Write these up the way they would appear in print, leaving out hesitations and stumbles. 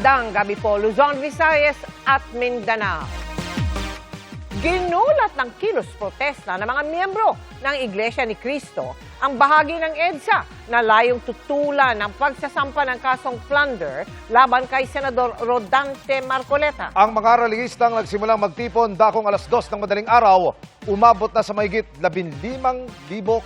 Magandang gabi po, Luzon, Visayas at Mindanao. Ginulat ng kilos protesta ng mga miyembro ng Iglesia ni Cristo ang bahagi ng EDSA na layong tutulan ng pagsasampa ng kasong plunder laban kay Senador Rodante Marcoleta. Ang mga relihistang nagsimulang magtipon dakong alas 2 ng madaling araw, umabot na sa mahigit 15,000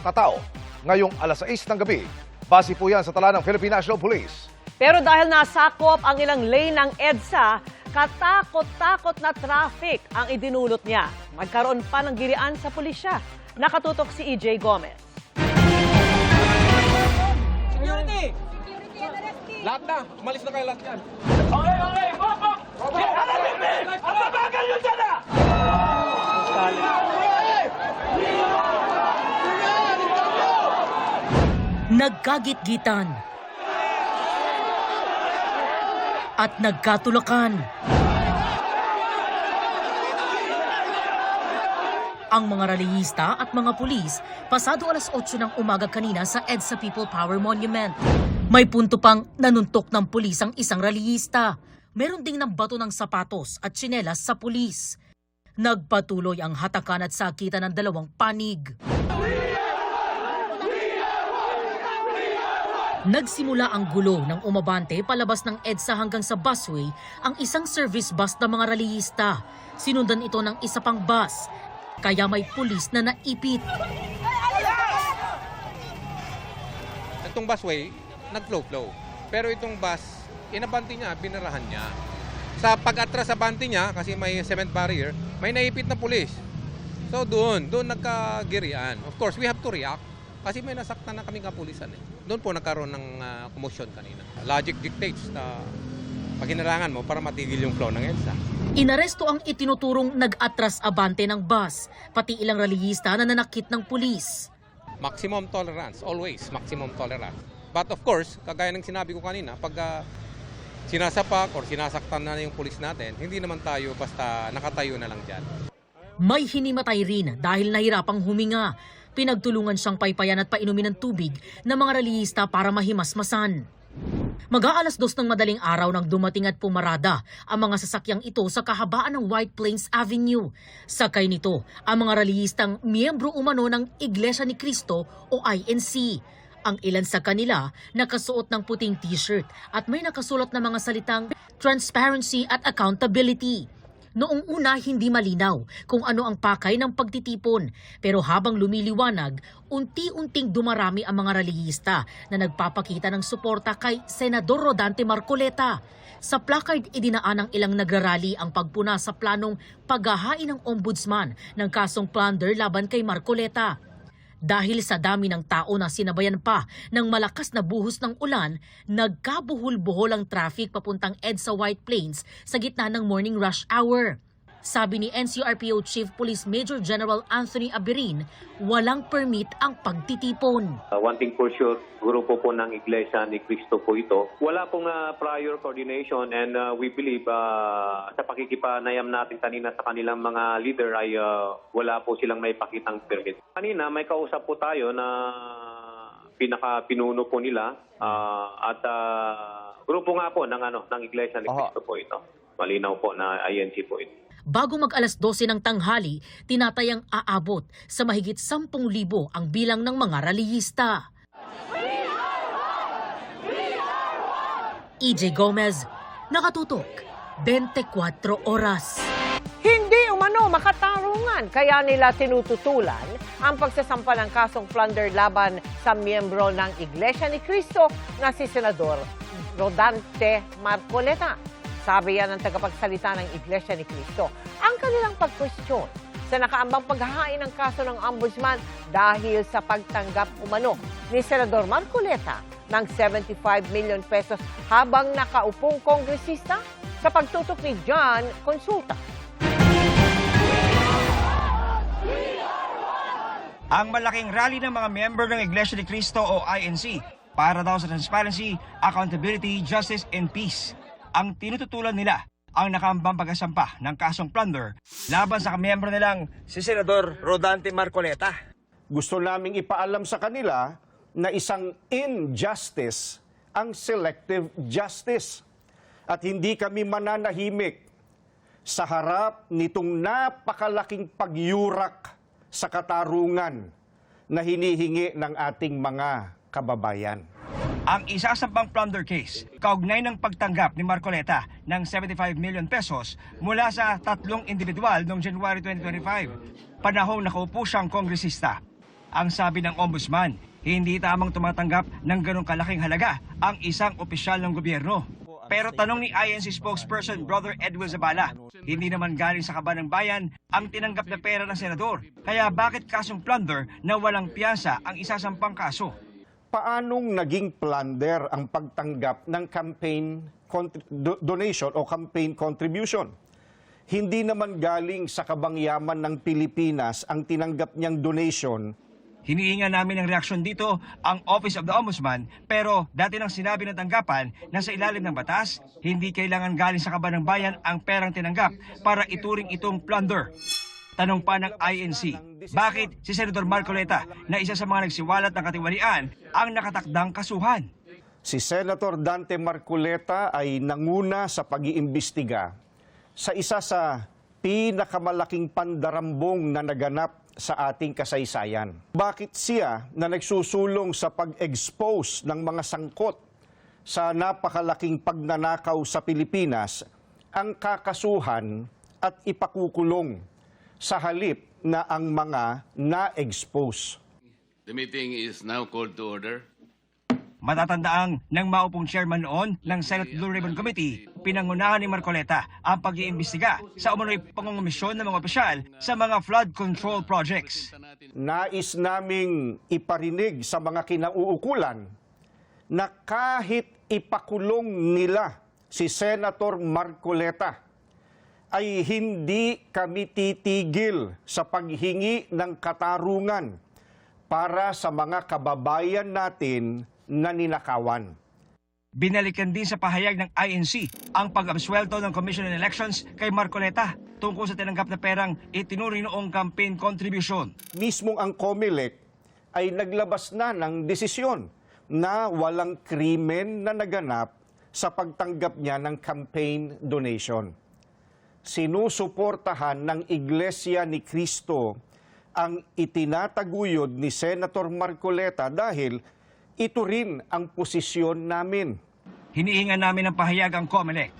katao ngayong alas 6 ng gabi. Base po yan sa tala ng Philippine National Police. Pero dahil nasakop ang ilang lane ng EDSA, katakot-takot na traffic ang idinulot niya. Magkaroon pa ng girian sa pulisya. Nakatutok si EJ Gomez. Security! Lahat na! Umalis na kayo lahat yan! Okay! Bop! Hanapin me! Ang babagal nyo dyan na! Nagkagit-gitan at nagkatulakan. Ang mga relihista at mga pulis pasado alas 8 ng umaga kanina sa EDSA People Power Monument. May punto pang nanuntok ng pulis ang isang relihista. Meron ding nambato ng sapatos at tsinelas sa pulis. Nagpatuloy ang hatakan at sakitan ng dalawang panig. Nagsimula ang gulo nang umabante palabas ng EDSA hanggang sa busway ang isang service bus ng mga relihista. Sinundan ito ng isa pang bus, kaya may pulis na naipit. Itong busway, nag-flow. Pero itong bus, inabante niya, binarahan niya. Sa pag-atras sa bante niya, kasi may cement barrier, may naipit na pulis. So doon nagkagirian. Of course, we have to react. Kasi may nasaktan na kaming kapulisan. Doon po nagkaroon ng commotion kanina. Logic dictates na paghinangan mo para matigil yung flow ng EDSA. Inaresto ang itinuturong nag-atras abante ng bus, pati ilang relihista na nanakit ng pulis. Maximum tolerance, always maximum tolerance. But of course, kagaya ng sinabi ko kanina, pag sinasapak or sinasaktan na yung pulis natin, hindi naman tayo basta nakatayo na lang dyan. May hinimatay rin dahil nahirapang huminga. Pinagtulungan siyang paypayan at painumin ng tubig ng mga relihista para mahimasmasan. Mag-aalas 2 ng madaling araw nang dumating at pumarada ang mga sasakyang ito sa kahabaan ng White Plains Avenue. Sakay nito ang mga relihistang miyembro umano ng Iglesia ni Cristo o INC. Ang ilan sa kanila nakasuot ng puting t-shirt at may nakasulat na mga salitang transparency at accountability. Noong una hindi malinaw kung ano ang pakay ng pagtitipon, pero habang lumiliwanag, unti-unting dumarami ang mga relihista na nagpapakita ng suporta kay Senador Rodante Marcoleta. Sa placard idinaan ng ilang nagrarally ang pagpuna sa planong paghahain ng ombudsman ng kasong plunder laban kay Marcoleta. Dahil sa dami ng tao na sinabayan pa ng malakas na buhos ng ulan, nagkabuhol-buhol ang traffic papuntang EDSA White Plains sa gitna ng morning rush hour. Sabi ni NCRPO Chief Police Major General Anthony Abirin, walang permit ang pagtitipon. One thing for sure, grupo po ng Iglesia ni Cristo po ito. Wala pong prior coordination and we believe sa pakikipanayam natin kanina sa kanilang mga leader ay wala po silang may pakitang permit. Kanina may kausap po tayo na pinaka-pinuno po nila at grupo nga po ng Iglesia ni Cristo po ito. Malinaw po na INC po ito. Bago mag-alas 12 ng tanghali, tinatayang aabot sa mahigit 10,000 ang bilang ng mga relihista. EJ Gomez, nakatutok, 24 oras. Hindi umano makatarungan, kaya nila tinututulan ang pagsasampa ng kasong plunder laban sa miyembro ng Iglesia ni Cristo na si Senador Rodante Marcoleta. Sabi yan ng tagapagsalita ng Iglesia ni Cristo. Ang kanilang pagkwestiyon sa nakaambang paghahain ng kaso ng ombudsman dahil sa pagtanggap umano ni Senador Marcoleta ng 75 million pesos habang nakaupong kongresista sa pagtutok ni John Consulta. Ang malaking rally ng mga miyembro ng Iglesia ni Cristo o INC para daw sa transparency, accountability, justice, and peace. Ang tinututulan nila ang nakaambang pagkasampa ng kasong plunder laban sa kamiyembro nilang si Senador Rodante Marcoleta. Gusto naming ipaalam sa kanila na isang injustice ang selective justice. at hindi kami mananahimik sa harap nitong napakalaking pagyurak sa katarungan na hinihingi ng ating mga kababayan. Ang isasampang plunder case, kaugnay ng pagtanggap ni Marcoleta ng 75 million pesos mula sa 3 individual noong January 2025. Panahong nakaupo siyang kongresista. Ang sabi ng ombudsman, hindi tamang tumatanggap ng ganong kalaking halaga ang isang opisyal ng gobyerno. Pero tanong ni INC spokesperson Brother Edwin Zabala, hindi naman galing sa kaban ng bayan ang tinanggap na pera ng senador. Kaya bakit kasong plunder na walang piyansa ang isasampang kaso? Paanong naging plunder ang pagtanggap ng campaign donation o campaign contribution? Hindi naman galing sa kabangyaman ng Pilipinas ang tinanggap niyang donation. Hinihinga namin ng reaksyon dito ang Office of the Ombudsman, pero dati nang sinabi ng tanggapan na sa ilalim ng batas, hindi kailangan galing sa kaban ng bayan ang perang tinanggap para ituring itong plunder. Tanong pa ng INC, bakit si Senador Marcoleta na isa sa mga nagsiwalat ng katiwalian ang nakatakdang kasuhan? Si Senator Dante Marcoleta ay nanguna sa pag-iimbestiga sa isa sa pinakamalaking pandarambong na naganap sa ating kasaysayan. Bakit siya na nagsusulong sa pag-expose ng mga sangkot sa napakalaking pagnanakaw sa Pilipinas ang kakasuhan at ipakukulong sa halip na ang mga na-expose? The meeting is now called to order. Matatandaang nang maupong chairman noon ng Senate Blue Ribbon Committee, pinangunahan ni Marcoleta ang pag-iimbestiga sa umunoy pangungumisyon ng mga opisyal sa mga flood control projects. Nais naming iparinig sa mga kinauukulan na kahit ipakulong nila si Senator Marcoleta, ay hindi kami titigil sa paghingi ng katarungan para sa mga kababayan natin na ninakawan. Binalikan din sa pahayag ng INC ang pag-absuelto ng Commission on Elections kay Marcoleta tungkol sa tinanggap na perang itinuring noong campaign contribution. Mismong ang COMELEC ay naglabas na ng desisyon na walang krimen na naganap sa pagtanggap niya ng campaign donation. Sinusuportahan ng Iglesia ni Cristo ang itinataguyod ni Senator Marcoleta dahil ito rin ang posisyon namin. Hinihinga namin ng pahayag ang COMELEC.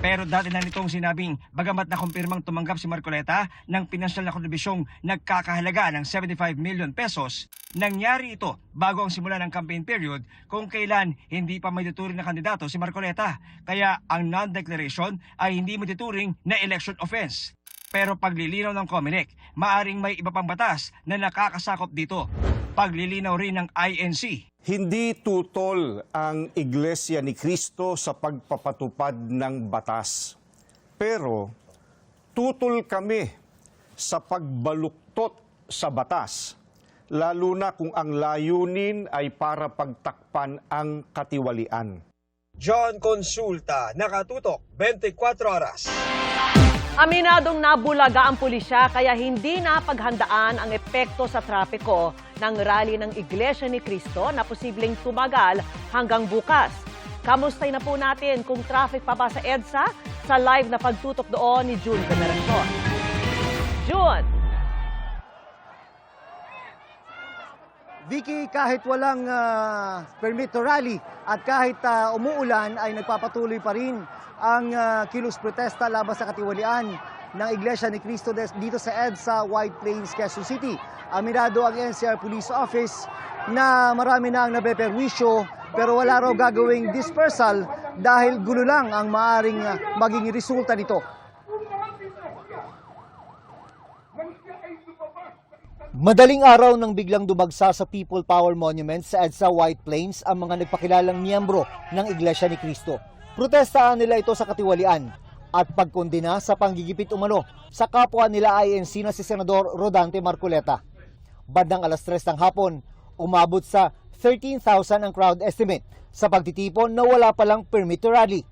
Pero dati na nitong sinabing bagamat nakumpirmang tumanggap si Marcoleta ng pinansyal na kontribusyong nagkakahalaga ng 75 million pesos, nangyari ito bago ang simula ng campaign period kung kailan hindi pa may tuturing na kandidato si Marcoleta. Kaya ang non-declaration ay hindi matituring na election offense. Pero paglilinaw ng COMELEC, maaring may iba pang batas na nakakasakop dito. Paglilinaw rin ng INC. Hindi tutol ang Iglesia ni Cristo sa pagpapatupad ng batas. Pero tutol kami sa pagbaluktot sa batas, lalo na kung ang layunin ay para pagtakpan ang katiwalian. John Consulta, nakatutok 24 oras. Aminadong nabulaga ang pulisya kaya hindi napaghandaan ang epekto sa trapiko ng rally ng Iglesia ni Cristo na posibleng tumagal hanggang bukas. Kamustay na po natin kung traffic pa ba sa EDSA sa live na pagtutok doon ni June Veneracion. June! Vicky, kahit walang permit to rally at kahit umuulan ay nagpapatuloy pa rin ang kilos protesta laban sa katiwalian ng Iglesia ni Cristo dito sa EDSA, White Plains, Quezon City. Aminado ang NCR Police Office na marami na ang napeperwisyo pero wala raw gagawing dispersal dahil gulo lang ang maaring maging resulta nito. Madaling araw nang biglang dumagsa sa People Power Monument sa EDSA White Plains ang mga nagpakilalang miyembro ng Iglesia ni Cristo. Protestahan nila ito sa katiwalian at pagkondena sa panggigipit umano sa kapwa nila INC na si Senador Rodante Marcoleta. Bandang alas 3 ng hapon, umabot sa 13,000 ang crowd estimate sa pagtitipon na wala palang permit to rally.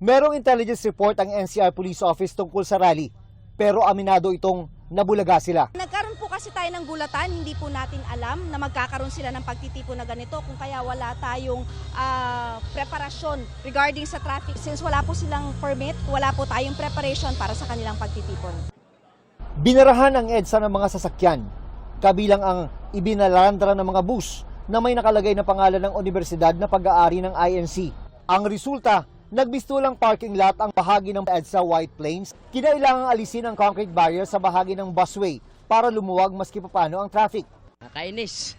Merong intelligence report ang NCR Police Office tungkol sa rally, pero aminado itong nabulaga sila. Nagkaroon po kasi kasi tayo ng gulatan, hindi po natin alam na magkakaroon sila ng pagtitipon na ganito kung kaya wala tayong preparasyon regarding sa traffic. Since wala po silang permit, wala po tayong preparation para sa kanilang pagtitipon. Binarahan ang EDSA ng mga sasakyan, kabilang ang ibinalandra ng mga bus na may nakalagay na pangalan ng universidad na pag-aari ng INC. Ang resulta, nagbistulang parking lot ang bahagi ng EDSA White Plains. Kinailangang alisin ang concrete barrier sa bahagi ng busway para lumuwag maski papano ang traffic. Kainis.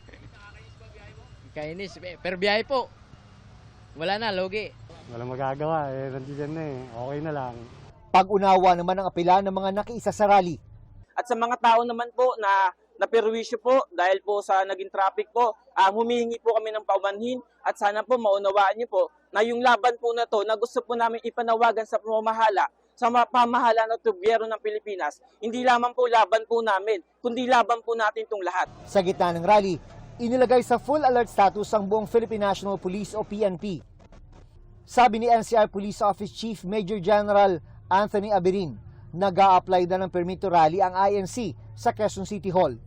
Kainis. Pero biyahe po. Wala na, logi. Walang magagawa, nandiyan na okay na lang. Pag-unawa naman ang apela ng mga nakiisa sa rally. At sa mga tao naman po na naperwisyo po dahil po sa naging traffic po, humihingi po kami ng paumanhin at sana po maunawaan niyo po na yung laban po na to na gusto po namin ipanawagan sa pamamahala, sa pamahala ng gobyerno ng Pilipinas, hindi lamang po laban po namin, kundi laban po natin itong lahat. Sa gitna ng rally, inilagay sa full alert status ang buong Philippine National Police o PNP. Sabi ni NCR Police Office Chief Major General Anthony Abirin, nag-a-apply na ng permit to rally ang INC sa Quezon City Hall.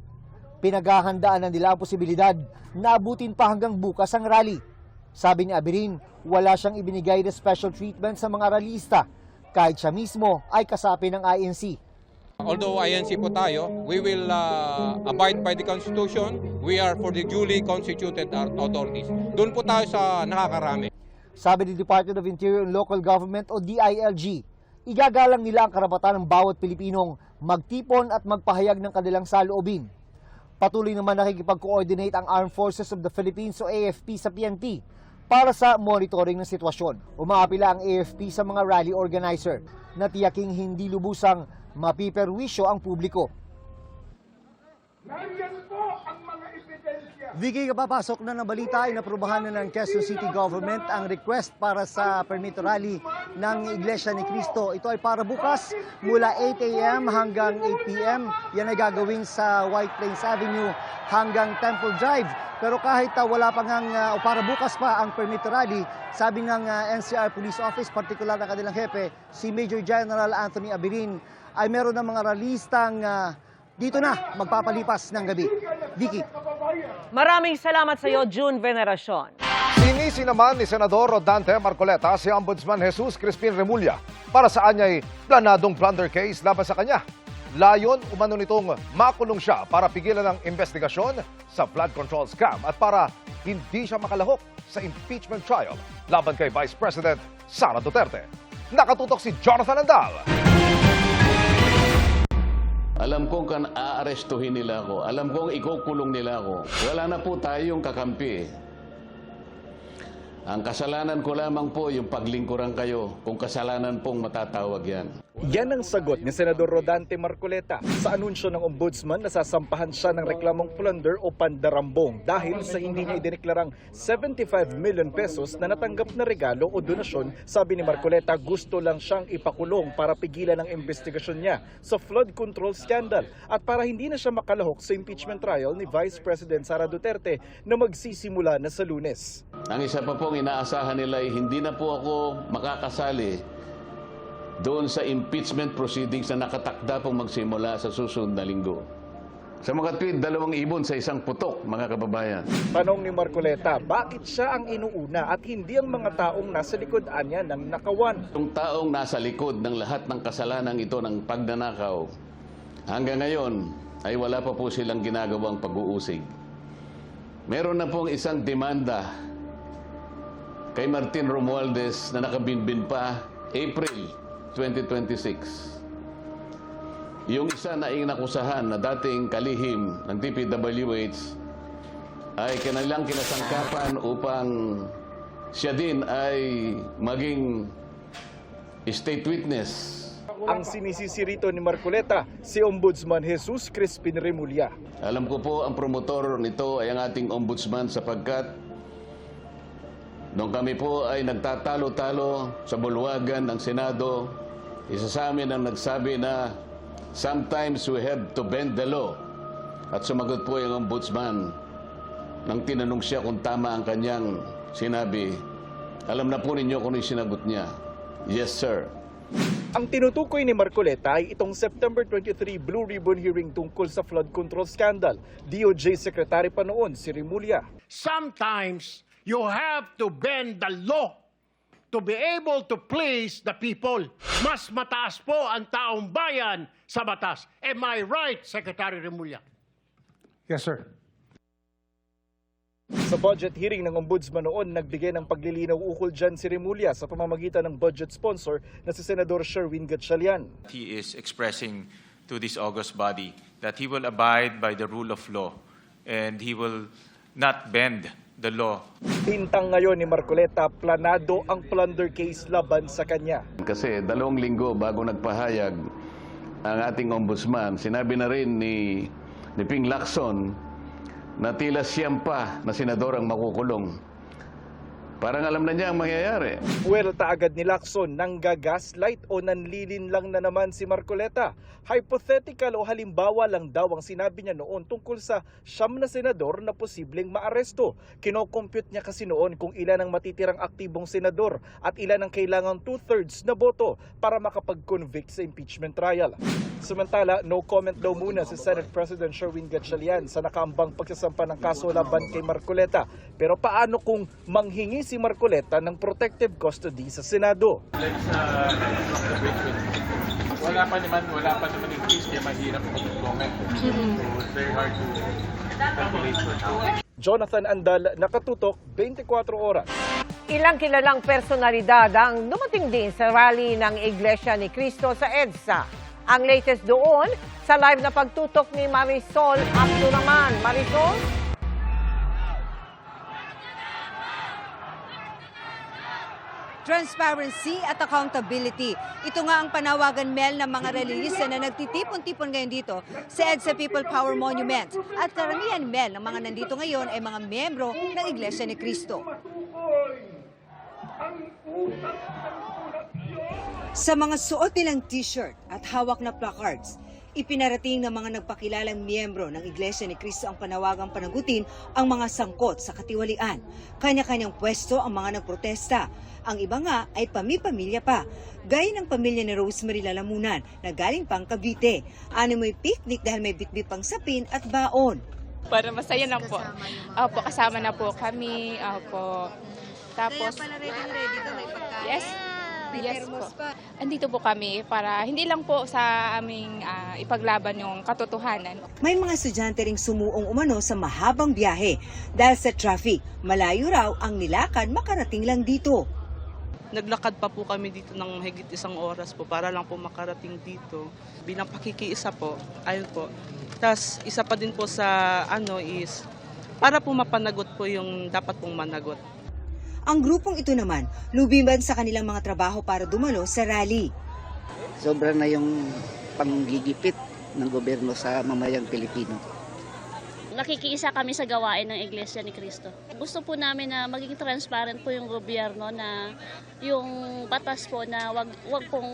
Pinaghahandaan na nila ang posibilidad na abutin pa hanggang bukas ang rally. Sabi ni Abirin, wala siyang ibinigay na special treatment sa mga rallyista kahit siya mismo ay kasapi ng INC. Although INC po tayo, we will abide by the Constitution. We are for the duly constituted authorities. Doon po tayo sa nakakarami. Sabi ni Department of Interior and Local Government o DILG, igagalang nila ang karapatan ng bawat Pilipinong magtipon at magpahayag ng kanilang saloobin. Patuloy naman nakikipag-coordinate ang Armed Forces of the Philippines o AFP sa PNP para sa monitoring ng sitwasyon. Umaapila ang AFP sa mga rally organizer na tiyaking hindi lubusang mapiperwisyo ang publiko. Vicky, kapapasok na ng balita ay naprubahan na ng Quezon City Government ang request para sa permit to rally ng Iglesia ni Cristo. Ito ay para bukas mula 8 a.m. hanggang 8 p.m. Yan ay gagawin sa White Plains Avenue hanggang Temple Drive. Pero kahit wala pa ngang para bukas pa ang permit to rally, sabi ng NCR Police Office, partikular na kanilang hepe, si Major General Anthony Abirin, ay meron ng mga ralistang dito na magpapalipas ng gabi. Vicky. Maraming salamat sa iyo, June Veneracion. Sinisi naman ni Senador Rodante Marcoleta si Ombudsman Jesus Crispin Remulla para sa anyay planadong plunder case laban sa kanya. Layon umano nitong makulong siya para pigilan ang investigasyon sa flood control scam at para hindi siya makalahok sa impeachment trial laban kay Vice President Sara Duterte. Nakatutok si Jonathan Andal. Alam kong aarestuhin nila ako. Alam kong ikukulong nila ako. Wala na po tayong kakampi. Ang kasalanan ko lamang po yung paglingkuran kayo. Kung kasalanan pong matatawag yan. Yan ang sagot ni Senador Rodante Marcoleta sa anunsyo ng Ombudsman na sasampahan siya ng reklamong plunder o pandarambong dahil sa hindi niya idineklarang 75 million pesos na natanggap na regalo o donasyon. Sabi ni Marcoleta, gusto lang siyang ipakulong para pigilan ang investigasyon niya sa flood control scandal at para hindi na siya makalahok sa impeachment trial ni Vice President Sara Duterte na magsisimula na sa Lunes. Ang isa pa pong inaasahan nila ay hindi na po ako makakasali doon sa impeachment proceedings na nakatakda pong magsimula sa susunod na linggo. Sa mga tweet, 2 ibon sa isang putok, mga kababayan. Tanong ni Marcoleta, bakit siya ang inuuna at hindi ang mga taong nasa likod niya ng nakawan? Yung taong nasa likod ng lahat ng kasalanan ito ng pagnanakaw, hanggang ngayon ay wala pa po silang ginagawang pag-uusig. Meron na pong isang demanda kay Martin Romualdez na nakabinbin pa April 2026. Yung isa na inakusahan na dating kalihim ng DPWH ay kanilang kinasangkapan upang siya din ay maging state witness. Ang sinisisi rito ni Marcoleta, si Ombudsman Jesus Crispin Remulla. Alam ko po ang promotor nito ay ang ating ombudsman sapagkat nung kami po ay nagtatalo-talo sa bulwagan ng Senado, isa sa amin ang nagsabi na sometimes we have to bend the law. At sumagot po yung ombudsman nang tinanong siya kung tama ang kanyang sinabi. Alam na po ninyo kung yung sinagot niya. Yes, sir. Ang tinutukoy ni Marcoleta ay itong September 23 Blue Ribbon hearing tungkol sa flood control scandal. DOJ Secretary pa noon si Rimulya. Sometimes you have to bend the law to be able to please the people. Mas mataas po ang taong bayan sa batas. Am I right, Secretary Rimulya? Yes, sir. Sa budget hearing ng Ombudsman noon, nagbigay ng paglilinaw ukol dyan si Rimulya sa pamamagitan ng budget sponsor na si Senador Sherwin Gatchalian. He is expressing to this august body that he will abide by the rule of law and he will not bend the law. Bintang ngayon ni Marcoleta, planado ang plunder case laban sa kanya. Kasi 2 linggo bago nagpahayag ang ating ombudsman, sinabi na rin ni Ping Lacson na tila siyam pa na senador ang makukulong. Parang alam na niya ang mangyayari. Puwerta agad ni Lacson, nanggagaslight o nanlilin lang na naman si Marcoleta. Hypothetical o halimbawa lang daw ang sinabi niya noon tungkol sa 9 na senador na posibleng maaresto. Kinocompute niya kasi noon kung ilan ang matitirang aktibong senador at ilan ang kailangang 2/3 na boto para makapag-convict sa impeachment trial. Samantala, no comment daw muna si Senate President Sherwin Gatchalian sa nakaambang pagsasampa ng kaso laban kay Marcoleta. Pero paano kung manghingi si Marcoleta ng protective custody sa Senado? Wala pa naman yung case, kaya mahirap mag-comment. So it's very hard to calculate for now. Jonathan Andal, Nakatutok, 24 oras. Ilang kilalang personalidad ang dumating din sa rally ng Iglesia ni Cristo sa EDSA. Ang latest doon sa live na pagtutok ni Marisol Abduraman. Marisol? Transparency at accountability. Ito nga ang panawagan, Mel, ng mga rallyista na nagtitipon-tipon ngayon dito sa EDSA People Power Monument. At karamihan, Mel, ng mga nandito ngayon ay mga miyembro ng Iglesia ni Cristo. Sa mga suot nilang t-shirt at hawak na placards, ipinarating ng mga nagpakilalang miyembro ng Iglesia ni Cristo ang panawagang panagutin ang mga sangkot sa katiwalian. Kanya-kanyang pwesto ang mga nagprotesta. Ang iba nga ay pamilya pa, gaya ng pamilya ni Rosemary Lalamunan na galing pang Cavite. May picnic dahil may bitbit pang sapin at baon. Para masaya na po. Opo, kasama na po kami. Opo. Tapos, ready to may pagkain. yes. Yes po. Andito po kami para hindi lang po sa aming ipaglaban yung katotohanan. May mga estudyante ring sumuong umano sa mahabang biyahe dahil sa traffic. Malayo raw ang nilakad makarating lang dito. Naglakad pa po kami dito ng higit 1 oras po para lang po makarating dito. Bilang pakikiisa po, ayun po. Tapos isa pa din po sa is para po mapanagot po yung dapat pong managot. Ang grupong ito naman, lubiban sa kanilang mga trabaho para dumalo sa rally. Sobra na yung panggigipit ng gobyerno sa mamayang Pilipino. Nakikiisa kami sa gawain ng Iglesia ni Cristo. Gusto po namin na maging transparent po yung gobyerno na yung batas po na wag pong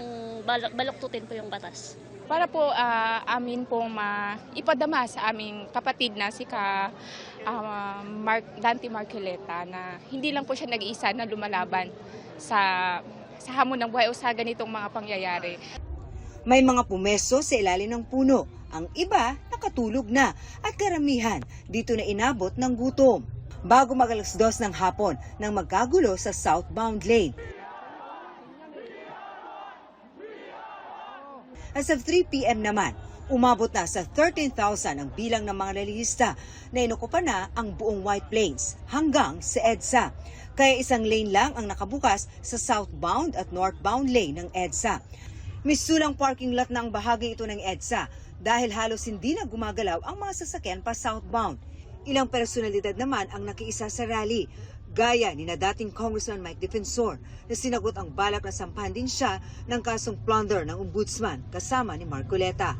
baluktutin po yung batas. Para po amin po ipadama sa aming kapatid na si Dante Marcoleta na hindi lang po siya nag-iisa na lumalaban sa hamon ng buhay o sa ganitong mga pangyayari. May mga pumesto sa ilalim ng puno. Ang iba nakatulog na at karamihan dito na inabot ng gutom. Bago mag-2 ng hapon nang magkagulo sa southbound lane. As of 3 p.m. naman, umabot na sa 13,000 ang bilang ng mga rallyista na inukupan na ang buong White Plains hanggang sa EDSA. Kaya isang lane lang ang nakabukas sa southbound at northbound lane ng EDSA. Misulang parking lot na ang bahagi ito ng EDSA dahil halos hindi na gumagalaw ang mga sasakyan pa southbound. Ilang personalidad naman ang nakiisa sa rally, gaya ni na dating Congressman Mike Defensor na sinagot ang balak na sampahan din siya ng kasong plunder ng ombudsman kasama ni Marcoleta.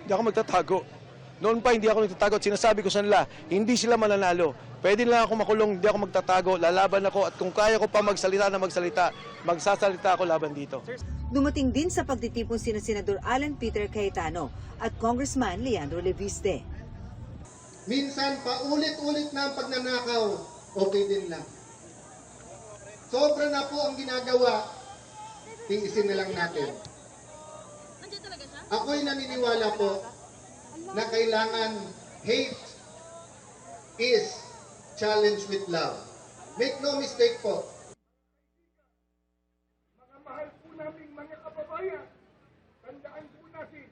Hindi ako magtatago. Noon pa hindi ako nagtatago at sinasabi ko sa nila, hindi sila mananalo. Pwede lang ako makulong, hindi ako magtatago, lalaban ako at kung kaya ko pa magsalita na magsasalita ako laban dito. Dumating din sa pagtitipon sina Senador Alan Peter Cayetano at Congressman Leandro Leviste. Minsan paulit-ulit na ang pagnanakaw, okay din lang. Sobra na po ang ginagawa, tiisin na lang natin. Ako'y naniniwala po na kailangan hate is challenged with love. Make no mistake po. Mga mahal po namin mga kababayan, tandaan po natin,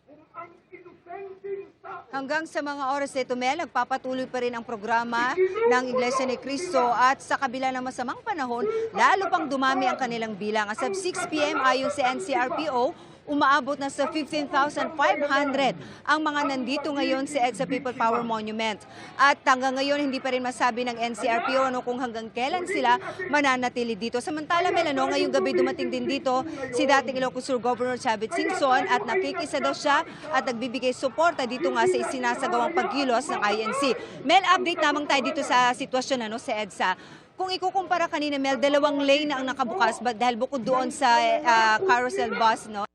kung ang inosenteng tao Hanggang sa mga oras na ito, Mel, nagpapatuloy pa rin ang programa ng Iglesia ni Cristo at sa kabila ng masamang panahon, lalo pang dumami ang kanilang bilang. As of 6 p.m. ayon sa NCRPO, umaabot na sa 15,500 ang mga nandito ngayon sa EDSA People Power Monument. At hanggang ngayon, hindi pa rin masabi ng NCRPO kung hanggang kailan sila mananatili dito. Samantala, Mel, ngayong gabi dumating din dito si dating Ilocos Sur Governor Chavit Singson at nakikisa daw siya at nagbibigay suporta dito nga sa isinasagawang pagkilos ng INC. Mel, update namang tayo dito sa sitwasyon sa EDSA. Kung ikukumpara kanina, Mel, 2 lane na ang nakabukas dahil bukod doon sa carousel bus, no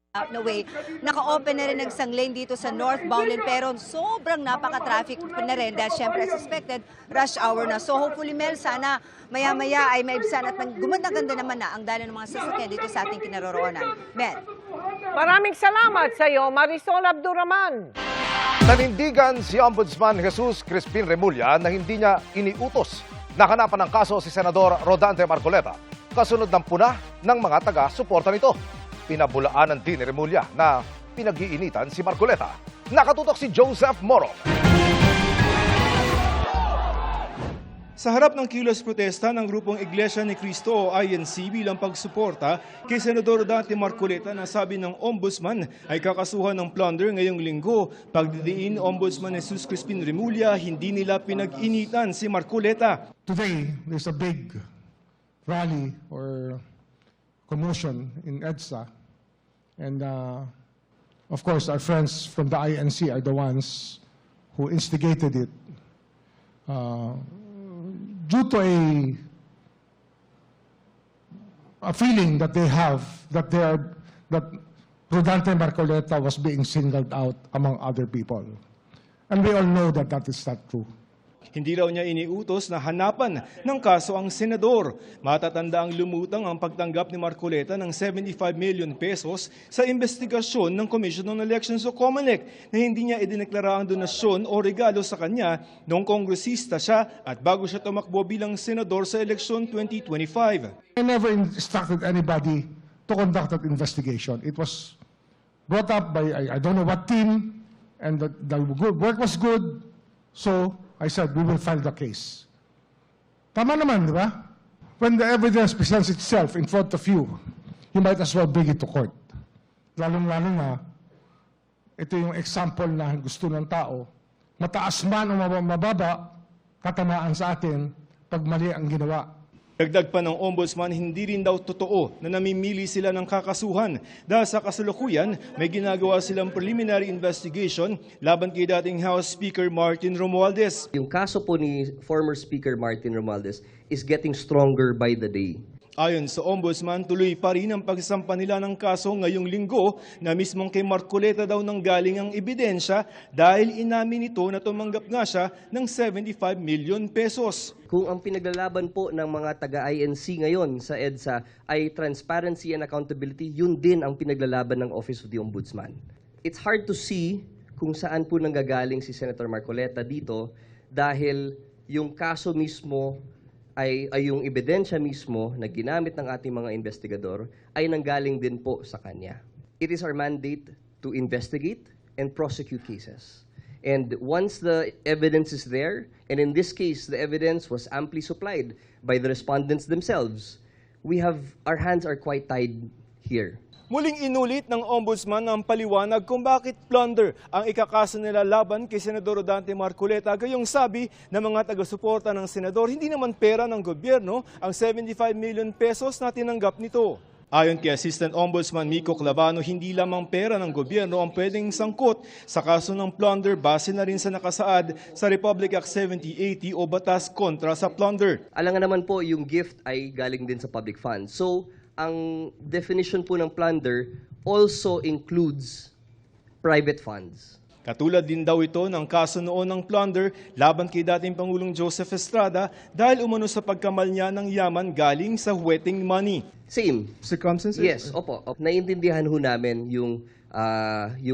way, naka-open na rin ng isang lane dito sa northbound lane, pero sobrang napaka-traffic na rin dahil syempre as expected, rush hour na. So hopefully, Mel, sana maya-maya ay maibsan at gumanda-ganda naman na ang dala ng mga sasakyan dito sa ating kinaroroonan. Mel. Maraming salamat sa iyo, Marisol Abduraman. Nanindigan si Ombudsman Jesus Crispin Remulla na hindi niya iniutos na hanapan ng kaso si Senador Rodante Marcoleta kasunod ng puna ng mga taga-suporta nito. Pinabulaanan din ni Remulla na pinag-iinitan si Marcoleta. Nakatutok si Joseph Moro. Sa harap ng kilos protesta ng grupong Iglesia ni Cristo o INC bilang pagsuporta kay Senador Rodante Marcoleta na sabi ng Ombudsman ay kakasuhan ng plunder ngayong linggo. Pagdidiin Ombudsman Jesus Crispin Remulla, hindi nila pinag-initan si Marcoleta. Today, there's a big rally or commotion in EDSA. And of course, our friends from the INC are the ones who instigated it. Due to a feeling that they have that Rodante Marcoleta was being singled out among other people. And we all know that that is not true. Hindi raw niya iniutos na hanapan ng kaso ang senador. Matatanda ang lumutang ang pagtanggap ni Marcoleta ng 75 million pesos sa investigasyon ng Commission on Elections o COMELEC na hindi niya idineklara ang donasyon o regalo sa kanya noong kongresista siya at bago siya tumakbo bilang senador sa eleksyon 2025. I never instructed anybody to conduct that investigation. It was brought up by I don't know what team, and the work was good, so I said, we will file the case. Tama naman, di ba? When the evidence presents itself in front of you, you might as well bring it to court. Lalong-lalo na, ito yung example na gusto ng tao. Mataas man o mababa, katamaan sa atin pag mali ang ginawa. Dagdag pa ng Ombudsman, hindi rin daw totoo na namimili sila ng kakasuhan dahil sa kasalukuyan may ginagawa silang preliminary investigation laban kay dating House Speaker Martin Romualdez. Yung kaso po ni former Speaker Martin Romualdez is getting stronger by the day. Ayon sa Ombudsman, tuloy pa rin ang pagsampa nila ng kaso ngayong linggo na mismong kay Marcoleta daw nanggaling ang ebidensya dahil inamin nito na tumanggap nga siya ng 75 million pesos. Kung ang pinaglalaban po ng mga taga-INC ngayon sa EDSA ay transparency and accountability, yun din ang pinaglalaban ng Office of the Ombudsman. It's hard to see kung saan po nanggagaling si Senator Marcoleta dito dahil yung kaso mismo ay yung ebidensya mismo na ginamit ng ating mga investigador ay nanggaling din po sa kanya. It is our mandate to investigate and prosecute cases. And once the evidence is there, and in this case, the evidence was amply supplied by the respondents themselves, our hands are quite tied here. Muling inulit ng Ombudsman ang paliwanag kung bakit plunder ang ikakaso nila laban kay Senador Rodante Marcoleta. Gayong sabi ng mga taga-suporta ng senador, hindi naman pera ng gobyerno ang 75 million pesos na tinanggap nito. Ayon kay Assistant Ombudsman Miko Clavano, hindi lamang pera ng gobyerno ang pwedeng sangkot sa kaso ng plunder base na rin sa nakasaad sa Republic Act 7080 o batas kontra sa plunder. Alangan naman po yung gift ay galing din sa public funds. So, ang definition po ng plunder also includes private funds. Katulad din daw ito ng kaso noon ng plunder laban kay dating Pangulong Joseph Estrada dahil umano sa pagkamalya ng yaman galing sa wetting money. Same. Circumstances? Yes, opo. Naiintindihan ho namin yung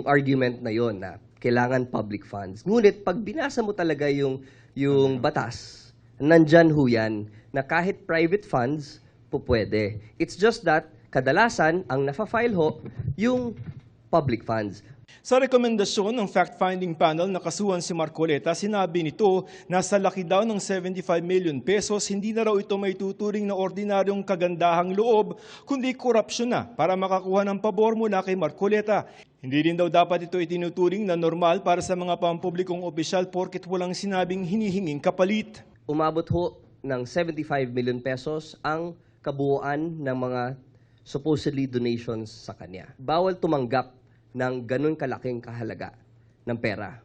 argument na yon na kailangan public funds. Ngunit pag binasa mo talaga yung batas, nandyan ho yan na kahit private funds, po pwede. It's just that kadalasan ang nafa-file ho yung public funds. Sa rekomendasyon ng fact-finding panel na kasuhan si Marcoleta, sinabi nito na sa laki daw ng 75 million pesos, hindi na raw ito may tuturing na ordinaryong kagandahang loob, kundi korupsyon na para makakuha ng pabor mula kay Marcoleta. Hindi rin daw dapat ito itinuturing na normal para sa mga pampublikong opisyal porket walang sinabing hinihinging kapalit. Umabot ho ng 75 million pesos ang kabuuan ng mga supposedly donations sa kanya. Bawal tumanggap ng ganun kalaking kahalaga ng pera.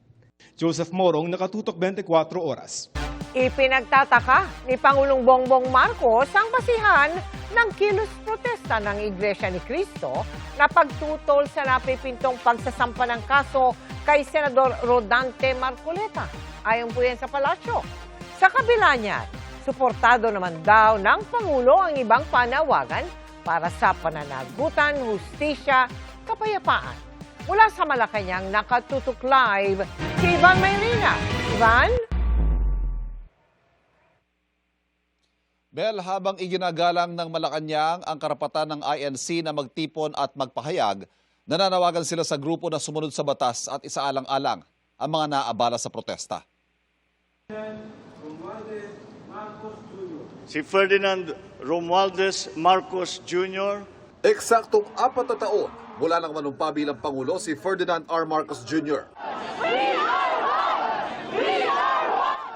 Joseph Morong, Nakatutok 24 Oras. Ipinagtataka ni Pangulong Bongbong Marcos ang basihan ng kilos protesta ng Iglesia ni Cristo na pagtutol sa napipintong pagsasampa ng kaso kay Senador Rodante Marcoleta. Ayon po yan sa palasyo. Sa kabila niyan, suportado naman daw ng Pangulo ang ibang panawagan para sa pananagutan, hustisya, kapayapaan. Mula sa Malacanang, Nakatutok Live, si Ivan Mayrina. Ivan? Mel, habang iginagalang ng Malacanang ang karapatan ng INC na magtipon at magpahayag, nananawagan sila sa grupo na sumunod sa batas at isaalang-alang ang mga naabala sa protesta. Si Ferdinand Romualdez Marcos Jr. Eksaktong 4 na taon mula nang manumpa bilang Pangulo si Ferdinand R. Marcos Jr.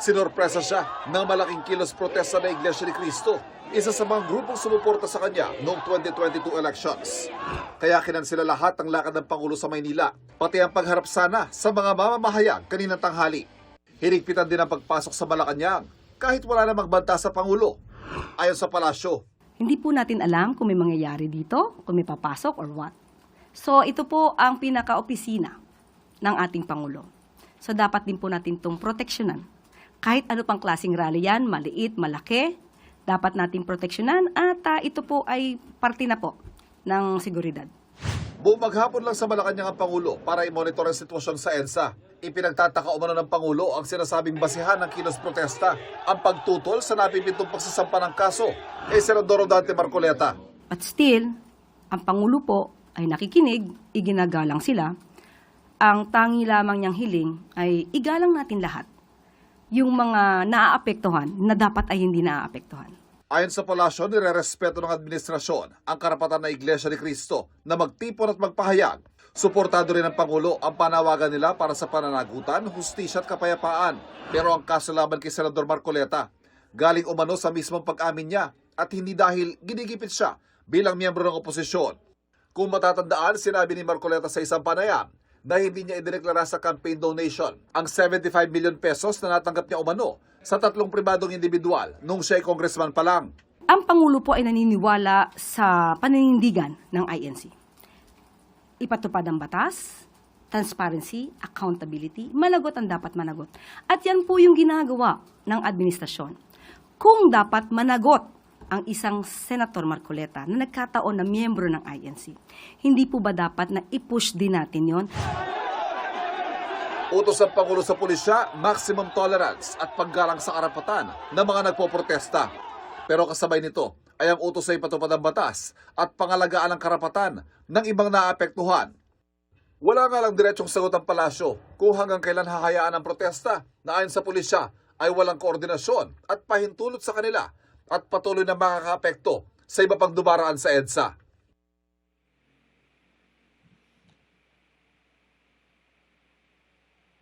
Sinorpresa siya ng malaking kilos protesta ng Iglesia ni Cristo, isa sa mga grupong sumuporta sa kanya noong 2022 elections. Kaya kinansela lahat ang lakad ng Pangulo sa Maynila, pati ang pagharap sana sa mga mamamahayag kaninang tanghali. Hinigpitan din ang pagpasok sa Malacanang kahit wala na magbanta sa Pangulo. Ayon sa palasyo, hindi po natin alam kung may mangyayari dito, kung may papasok or what. So ito po ang pinaka-opisina ng ating Pangulo. So dapat din po natin itong proteksyonan. Kahit ano pang klaseng rally yan, maliit, malaki, dapat natin proteksyonan at ito po ay parte na po ng seguridad. buong maghapon lang sa Malacanang ang Pangulo para i-monitor ang sitwasyon sa EDSA. Ipinagtataka umano ng Pangulo ang sinasabing basihan ng kilos protesta, ang pagtutol sa napipintong pagsasampa ng kaso kay Senador Rodante Marcoleta. But still, ang Pangulo po ay nakikinig, iginagalang sila. Ang tangi lamang niyang hiling ay igalang natin lahat yung mga naaapektuhan na dapat ay hindi naaapektuhan. Ayon sa palasyo, nirerespeto ng administrasyon ang karapatan ng Iglesia ni Cristo na magtipon at magpahayag. Suportado rin ng Pangulo ang panawagan nila para sa pananagutan, hustisya at kapayapaan. Pero ang kaso laban kay Senador Marcoleta, galing umano sa mismong pag-amin niya at hindi dahil ginigipit siya bilang miyembro ng oposisyon. Kung matatandaan, sinabi ni Marcoleta sa isang panayam na hindi niya idineklara sa campaign donation ang 75 million pesos na natanggap niya umano sa 3 pribadong individual nung siya ay congressman pa lang. Ang Pangulo po ay naniniwala sa paninindigan ng INC. Ipatupad ang batas, transparency, accountability, managot ang dapat managot. At yan po yung ginagawa ng administrasyon. Kung dapat managot ang isang Senator Marcoleta na nagkataon na miyembro ng INC, hindi po ba dapat na i-push din natin yon? Utos ng Pangulo sa pulisya, maximum tolerance at paggalang sa karapatan ng mga nagpoprotesta. Pero kasabay nito ay ang utos sa ipatupad ang batas at pangalagaan ang karapatan ng ibang naapektuhan. Wala nga lang diretsong sagot ang palasyo kung hanggang kailan hahayaan ang protesta na ayon sa pulisya ay walang koordinasyon at pahintulot sa kanila at patuloy na makakaapekto sa iba pang dumaraan sa EDSA.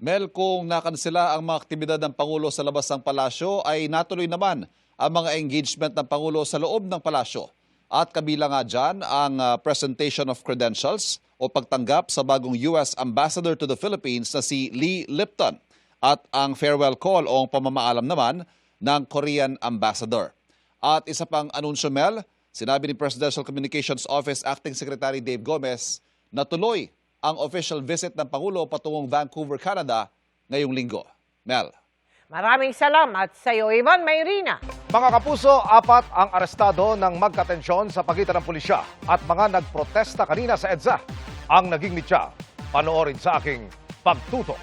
Mel, kung nakansela ang mga aktibidad ng Pangulo sa labas ng palasyo, ay natuloy naman ang mga engagement ng Pangulo sa loob ng palasyo. At kabilang nga dyan ang presentation of credentials o pagtanggap sa bagong US Ambassador to the Philippines na si Lee Lipton at ang farewell call o pamamaalam naman ng Korean Ambassador. At isa pang anunsyo, Mel, sinabi ni Presidential Communications Office Acting Secretary Dave Gomez na tuloy ang official visit ng Pangulo patungong Vancouver, Canada ngayong linggo. Mel. Maraming salamat sa iyo, Ivan Mayrina. Mga kapuso, 4 ang arestado ng magkatensyon sa pagitan ng pulisya at mga nagprotesta kanina sa EDSA. Ang naging mitya, panoorin sa aking pagtutok.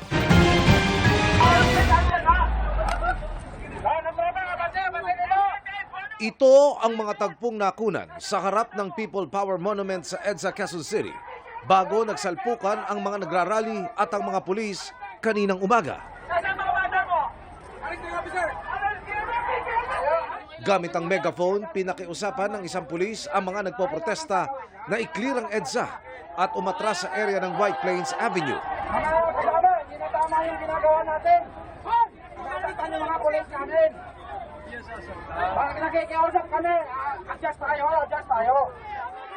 Ito ang mga tagpong nakunan sa harap ng People Power Monument sa EDSA, Quezon City bago nagsalpukan ang mga nagrarally at ang mga pulis kaninang umaga. Gamit ang megaphone, pinakiusapan ng isang pulis ang mga nagpoprotesta na i-clear ang EDSA at umatras sa area ng White Plains Avenue. Hindi na tama yung ginagawa natin. Nakalitan yung mga pulis namin. Pag nakikiusap kami, adjust tayo.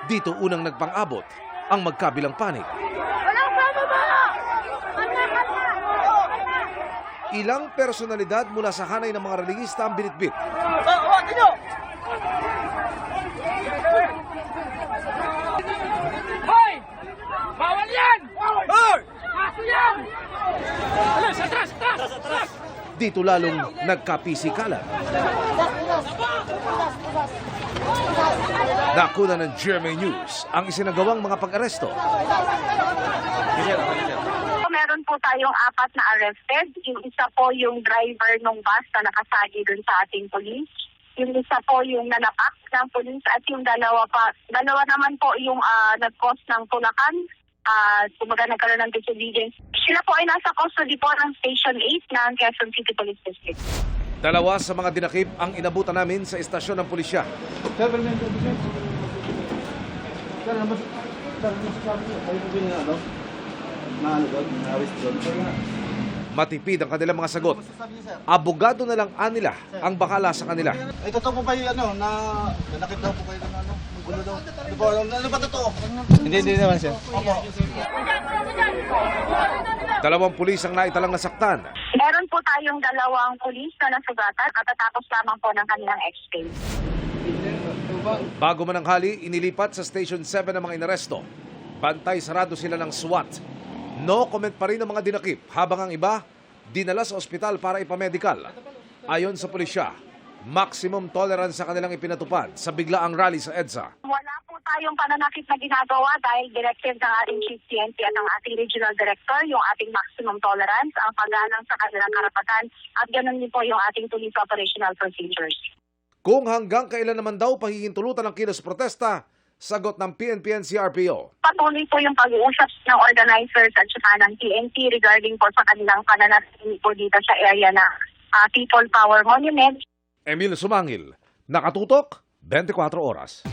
Dito unang nagpang-abot ang magkabilang panig. Walang pababa! Ilang personalidad mula sa hanay ng mga relihista ang binitbit. Hoy! Bawal yan! Hoy! Kaso yan! Alas, atras! Dito lalong nagkapisikalan. Nakuna ng GMA News ang isinagawang mga pag-aresto. Meron po tayong 4 na arrested. Yung isa po yung driver ng bus na nakasagi dun sa ating polis. Yung isa po yung nanapak ng polis at yung dalawa naman po yung nag-cause ng tulakan. Kumaga nagkaroon ng disobedience. Sila po ay nasa custody po ng Station 8 ng Quezon City Police District. 2 sa mga dinakip ang inabutan namin sa istasyon ng pulisya. Matipid ang kanilang mga sagot. Abogado na lang nila ang bakala sa kanila. Ay, totoo po kayo, na nakit daw po kayo ng gulo daw. Ano ba totoo? Hindi naman, sir. Opo. 2 pulis ang naitalang nasaktan. Meron po tayong 2 pulis na nasugatan at tatapos lamang po ng kanilang ex-pay. Bago mananghali, inilipat sa Station 7 ang mga inaresto. Bantay sarado sila ng SWAT. No comment pa rin ang mga dinakip habang ang iba dinala sa ospital para ipamedikal. Ayon sa pulisya, maximum tolerance sa kanilang ipinatupad sa biglaang rally sa EDSA. Wala po tayong pananakit na ginagawa dahil directive ng ating Chief PNP at ng ating Regional Director yung ating maximum tolerance, ang paggalang sa kanilang karapatan at ganoon din po yung ating police operational procedures. Kung hanggang kailan naman daw pahihintulutan ng kilos protesta, sagot ng PNP and CRPO. Patuloy po yung pag-uusap ng organizers at saka ng PNP regarding po sa kanilang pananatili po dito sa area na People Power Monument. Emil Sumangil, nakatutok, 24 oras.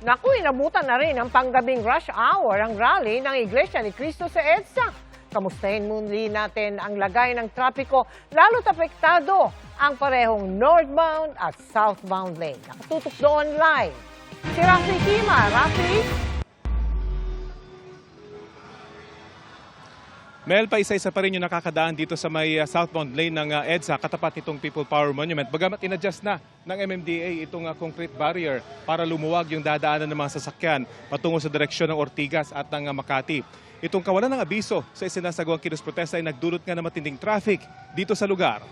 Naku, inabutan na rin ang panggabing rush hour ang rally ng Iglesia ni Cristo sa EDSA. Kamustahin muli natin ang lagay ng trapiko, lalo't apektado ang parehong northbound at southbound lane. Nakatutok doon live. Si Rafi Kima. Rafi? Mel, paisa-isa pa rin yung nakakadaan dito sa may southbound lane ng EDSA katapat nitong People Power Monument. Bagamat inadjust na ng MMDA itong concrete barrier para lumuwag yung dadaanan ng mga sasakyan patungo sa direksyon ng Ortigas at ng Makati. Itong kawalan ng abiso sa isinasagawang kilos protesta ay nagdulot nga ng matinding traffic dito sa lugar.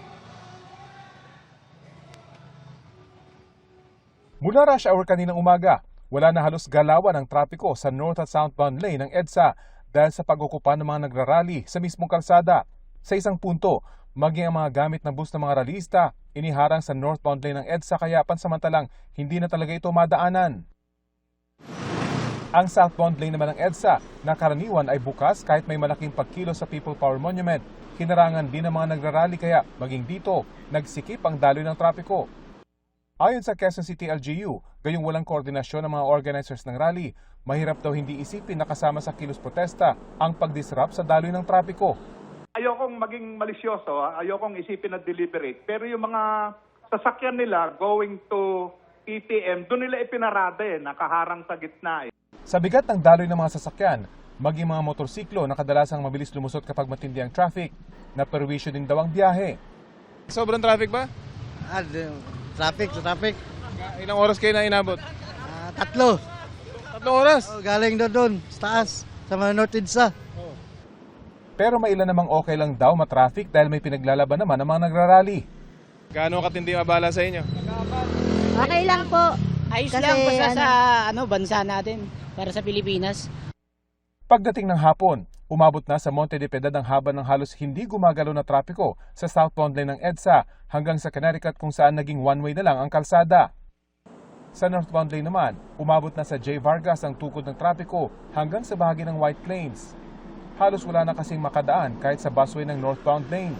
Mula rush hour kaninang umaga, wala na halos galawan ng trapiko sa north at southbound lane ng EDSA dahil sa pag-okupa ng mga nagrarally sa mismong kalsada. Sa isang punto, maging ang mga gamit ng bus ng mga rallyista iniharang sa northbound lane ng EDSA kaya pansamantalang hindi na talaga ito madaanan. Ang southbound lane naman ng EDSA na karaniwan ay bukas kahit may malaking pagkilo sa People Power Monument. Hinarangan din ng mga nagrarally kaya maging dito nagsikip ang daloy ng trapiko. Ayon sa Quezon City LGU, gayong walang koordinasyon ng mga organizers ng rally, mahirap daw hindi isipin na kasama sa kilos protesta ang pag-disrupt sa daloy ng trapiko. Ayokong maging malisyoso, ayokong isipin na deliberate, pero yung mga sasakyan nila going to PPM, doon nila ipinarada nakaharang sa gitna. Sa bigat ng daloy ng mga sasakyan, maging mga motorsiklo na kadalasang mabilis lumusot kapag matindi ang traffic, na perwisyo din daw ang biyahe. Sobrang traffic ba? Traffic. Ilang oras kayo na inabot? 3. 3 oras? Galing doon, sa taas, sa mga North EDSA. Pero may ilan namang okay lang daw matraffic dahil may pinaglalaban naman ang mga nagrarally. Gaano katindi mabala sa inyo? Okay lang po. Ayos Kasi, lang basta sa bansa natin para sa Pilipinas. Pagdating ng hapon, umabot na sa Monte de Piedad ang haba ng halos hindi gumagalaw na trapiko sa southbound lane ng EDSA hanggang sa Connecticut kung saan naging one-way na lang ang kalsada. Sa northbound lane naman, umabot na sa J. Vargas ang tukod ng trapiko hanggang sa bahagi ng White Plains. Halos wala na kasing makadaan kahit sa busway ng northbound lane.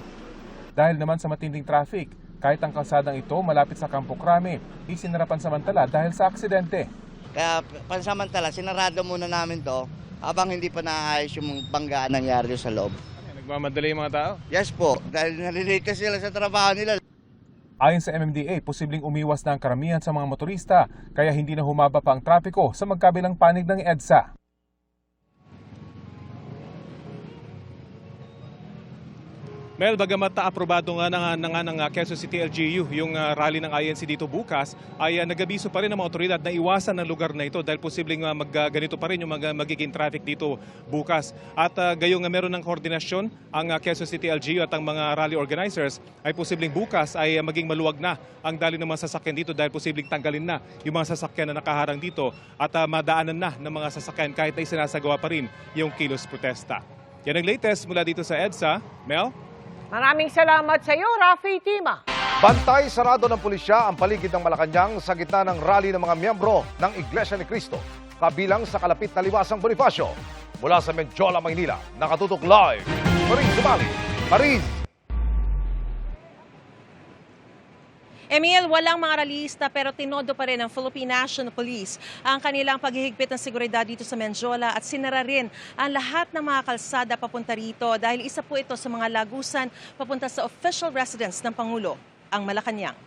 Dahil naman sa matinding traffic, kahit ang kalsadang ito malapit sa Campo Crame, isinarapan samantala dahil sa aksidente. Kaya pansamantala, sinarado muna namin to habang hindi pa naayos yung banggaan nangyari sa loob. Nagmamadali yung mga tao? Yes po, dahil nalilate kasi sila sa trabaho nila. Ayon sa MMDA, posibleng umiwas na ang karamihan sa mga motorista kaya hindi na humaba pa ang trapiko sa magkabilang panig ng EDSA. Mel, bagamat aprobado nga ng Quezon City LGU yung rally ng INC dito bukas, ay nagabiso pa rin ng mga otoridad na iwasan ang lugar na ito dahil posibleng ganito pa rin yung magiging traffic dito bukas. At gayong meron ng koordinasyon ang Quezon City LGU at ang mga rally organizers ay posibleng bukas ay maging maluwag na ang daloy ng mga sasakyan dito dahil posibleng tanggalin na yung mga sasakyan na nakaharang dito at madaanan na ng mga sasakyan kahit ay sinasagawa pa rin yung kilos protesta. Yan ang latest mula dito sa EDSA. Mel? Maraming salamat sa iyo, Rafi Tima. Bantay sarado ng pulisya ang paligid ng Malacanang sa gitna ng rally ng mga miyembro ng Iglesia ni Cristo, kabilang sa kalapit na Liwasang Bonifacio. Mula sa Menjola, Maynila, nakatutok live, Mariz Sumali. Mariz! Emil, walang mga ralista pero tinodo pa rin ng Philippine National Police ang kanilang paghihigpit ng seguridad dito sa Menjola at sinara rin ang lahat ng mga kalsada papunta rito dahil isa po ito sa mga lagusan papunta sa official residence ng Pangulo, ang Malacanang.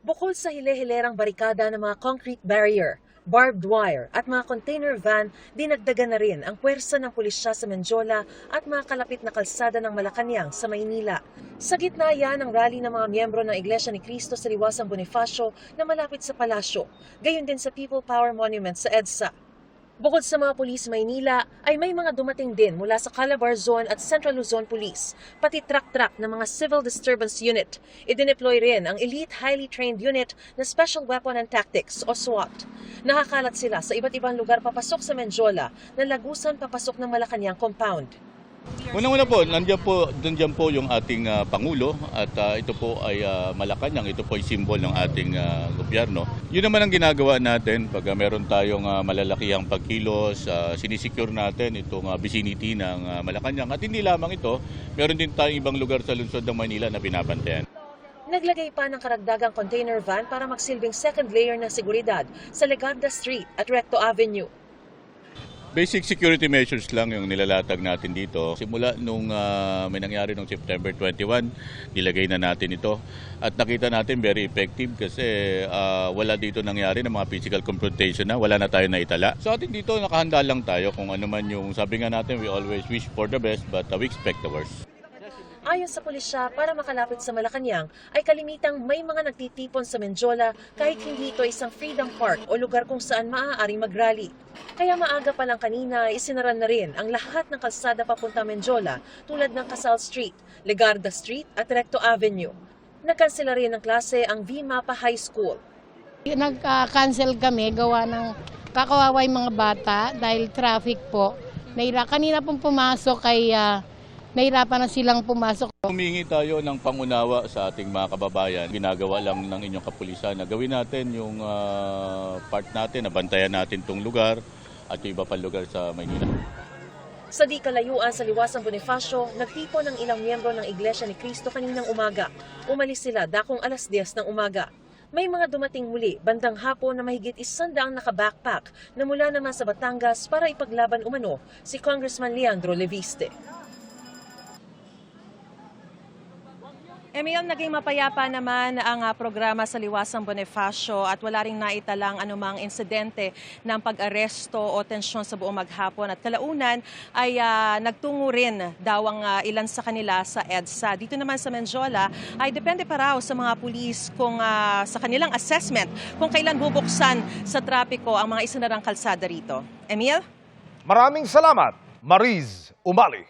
Bukod sa hile-hilerang barikada ng mga concrete barrier, barbed wire at mga container van, dinagdagan na rin ang puwersa ng pulisya sa Menjola at mga kalapit na kalsada ng Malacanang sa Maynila. Sa gitna yan ang rally ng mga miyembro ng Iglesia ni Cristo sa Liwasang Bonifacio na malapit sa palasyo, gayon din sa People Power Monument sa EDSA. Bukod sa mga pulis Maynila, ay may mga dumating din mula sa Calabar Zone at Central Luzon Police, pati truck-truck ng mga Civil Disturbance Unit. Idineploy rin ang Elite Highly Trained Unit na Special Weapon and Tactics o SWAT. Nakakalat sila sa iba't ibang lugar papasok sa Menjola na lagusan papasok ng Malacanang compound. Unang-una po, nandiyan po yung ating Pangulo at ito po ay Malacanang, ito po ay simbol ng ating gobyerno. Yun naman ang ginagawa natin pag meron tayong malalakihang pagkilos, sinisecure natin itong vicinity ng Malacanang. At hindi lamang ito, meron din tayong ibang lugar sa lungsod ng Maynila na binabantayan. Naglagay pa ng karagdagang container van para magsilbing second layer ng seguridad sa Legarda Street at Recto Avenue. Basic security measures lang yung nilalatag natin dito. Simula nung may nangyari noong September 21, nilagay na natin ito. At nakita natin very effective kasi wala dito nangyari ng mga physical confrontation na, wala na tayo naitala. So atin dito nakahanda lang tayo kung ano man yung sabi nga natin, we always wish for the best but we expect the worst. Ayon sa pulisya, para makalapit sa Malacanang ay kalimitang may mga nagtitipon sa Menjola kahit hindi ito isang Freedom Park o lugar kung saan maaaring mag-rally. Kaya maaga pa lang kanina, isinaran na rin ang lahat ng kalsada papunta Menjola tulad ng Casal Street, Legarda Street at Recto Avenue. Nagkansela rin ng klase ang V-Mapa High School. Nag-cancel kami gawa ng kakawaway mga bata dahil traffic po. Kanina pong pumasok ay nahirapan na silang pumasok. Humingi tayo ng pangunawa sa ating mga kababayan. Ginagawa lang ng inyong kapulisan na gawin natin yung part natin, na bantayan natin itong lugar at yung iba pang lugar sa Maynila. Sa di kalayuan sa Liwasang Bonifacio, nagtipon ng ilang miyembro ng Iglesia ni Cristo kaninang umaga. Umalis sila dakong alas 10 ng umaga. May mga dumating muli bandang hapon na mahigit 100 naka-backpack na mula naman sa Batangas para ipaglaban umano si Congressman Leandro Leviste. Emil, naging mapayapa naman ang programa sa Liwasang Bonifacio at wala ring naitalang anumang insidente ng pag-aresto o tensyon sa buong maghapon. At kalaunan ay nagtungo rin daw ang ilan sa kanila sa EDSA. Dito naman sa Menjola ay depende pa raw sa mga pulis kung sa kanilang assessment kung kailan bubuksan sa trapiko ang mga isinarang kalsada rito. Emil? Maraming salamat, Mariz Umali.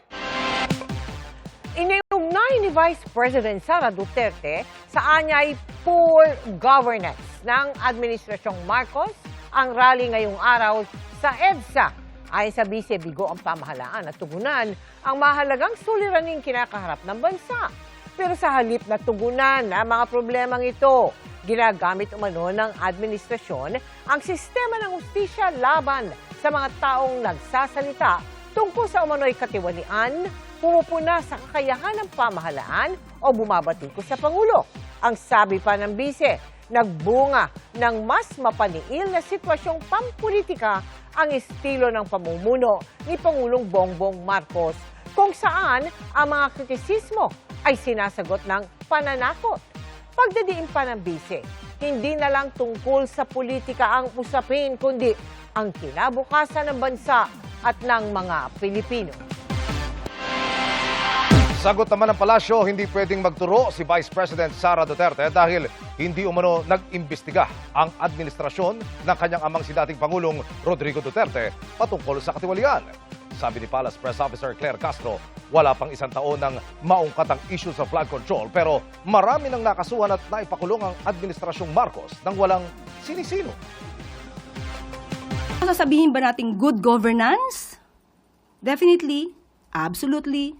Iniugnay ni Vice President Sara Duterte sa anyay poor governance ng Administrasyong Marcos ang rally ngayong araw sa EDSA. Ayon sa Vice, bigo ang pamahalaan at tugunan ang mahalagang suliraning kinakaharap ng bansa. Pero sa halip na tugunan ang mga problemang ito, ginagamit umano ng administrasyon ang sistema ng hustisya laban sa mga taong nagsasalita tungkol sa umano'y katiwalian, pumupuna sa kakayahan ng pamahalaan o bumabatiko sa Pangulo. Ang sabi pa ng Bise, nagbunga ng mas mapaniil na sitwasyong pampolitika ang estilo ng pamumuno ni Pangulong Bongbong Marcos, kung saan ang mga kritisismo ay sinasagot ng pananakot. Pagdadiin pa ng Bise, hindi na lang tungkol sa politika ang usapin, kundi ang kinabukasan ng bansa at ng mga Pilipino. Sagot naman ng palasyo, hindi pwedeng magturo si Vice President Sara Duterte dahil hindi umano nag-imbestiga ang administrasyon ng kanyang amang si dating Pangulong Rodrigo Duterte patungkol sa katiwalian. Sabi ni Palace Press Officer Claire Castro, wala pang isang taon ng maungkat ang issue sa flood control pero marami nang nakasuhan at naipakulong ang administrasyong Marcos nang walang sinisino. Sasabihin ba nating good governance? Definitely, absolutely.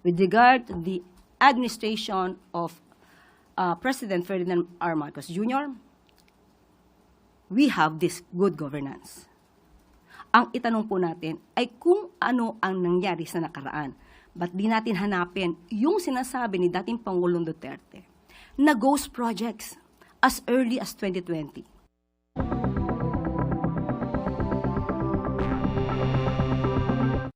With regard to the administration of President Ferdinand R. Marcos Jr., we have this good governance. Ang itanong po natin ay kung ano ang nangyari sa nakaraan. Ba't di natin hanapin yung sinasabi ni dating Pangulong Duterte na ghost projects as early as 2020?